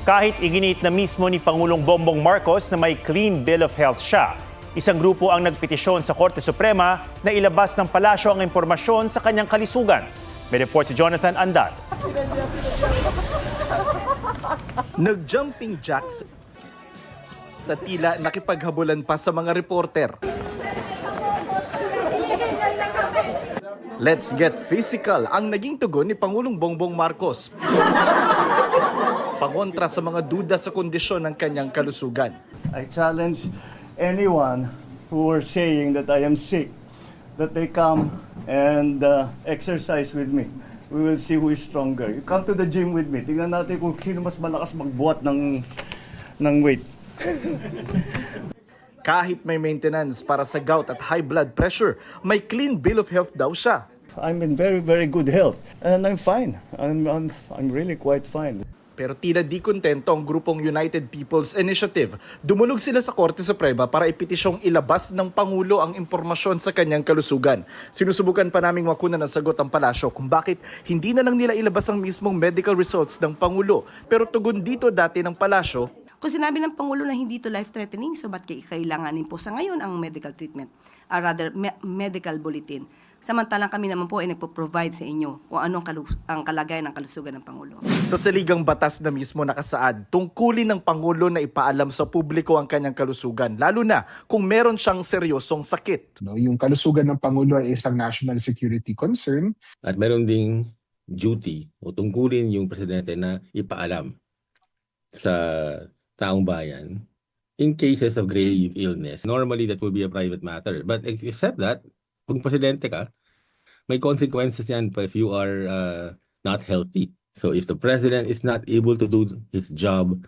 Kahit iginit na mismo ni Pangulong Bongbong Marcos na may clean bill of health siya, isang grupo ang nagpetisyon sa Korte Suprema na ilabas ng palasyo ang impormasyon sa kanyang kalusugan. May report si Jonathan Andal. Nag-jumping jacks na tila nakipaghabulan pa sa mga reporter. Let's get physical ang naging tugon ni Pangulong Bongbong Marcos. Pangontra sa mga duda sa kondisyon ng kanyang kalusugan. I challenge anyone who are saying that I am sick, that they come and exercise with me. We will see who is stronger. You come to the gym with me. Tingnan natin kung sino mas malakas magbuhat ng weight. Kahit may maintenance para sa gout at high blood pressure, may clean bill of health daw siya. I'm in very, very good health. And I'm fine. I'm really quite fine. Pero tila di kontento ang grupong United People's Initiative. Dumulog sila sa Korte Suprema para ipetisyong ilabas ng Pangulo ang impormasyon sa kanyang kalusugan. Sinusubukan pa naming makunan ng sagot ang palasyo kung bakit hindi na lang nila ilabas ang mismong medical results ng Pangulo. Pero tugon dito dati ng palasyo, kung sinabi ng Pangulo na hindi to life-threatening, so ba't kailanganin po sa ngayon ang medical treatment? Medical bulletin. Samantalang kami naman po ay nagpo-provide sa inyo kung anong ang kalagayan ng kalusugan ng Pangulo. Sa saligang batas na mismo nakasaad, tungkulin ng Pangulo na ipaalam sa publiko ang kanyang kalusugan, lalo na kung meron siyang seryosong sakit. Yung kalusugan ng Pangulo ay isang national security concern. At meron ding duty o tungkulin yung presidente na ipaalam sa taong bayan in cases of grave illness. Normally, that would be a private matter. But except that, kung presidente ka, may consequences yan if you are not healthy. So if the president is not able to do his job,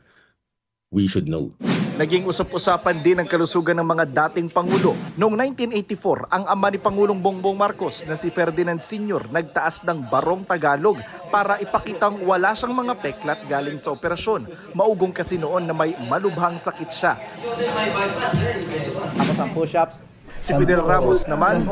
we should know. Naging usap-usapan din ang kalusugan ng mga dating Pangulo. Noong 1984, ang ama ni Pangulong Bongbong Marcos na si Ferdinand Sr. nagtaas ng barong Tagalog para ipakitang wala siyang mga peklat galing sa operasyon. Maugong kasi noon na may malubhang sakit siya. Tapos ang push-ups. Si Fidel Ramos naman,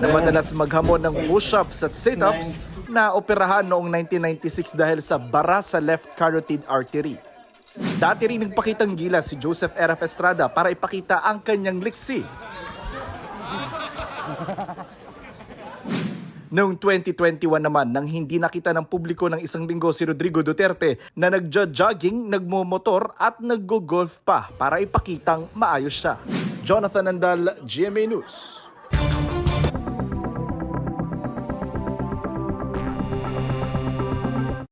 na madalas maghamon ng push-ups at sit-ups, na operahan noong 1996 dahil sa bara sa left carotid artery. Dati rin nagpakitang gilas si Joseph R.F. Estrada para ipakita ang kanyang liksi. Noong 2021 naman, nang hindi nakita ng publiko ng isang linggo si Rodrigo Duterte na nagja-jogging, nagmomotor at naggo-golf pa para ipakitang maayos siya. Jonathan Andal, GMA News.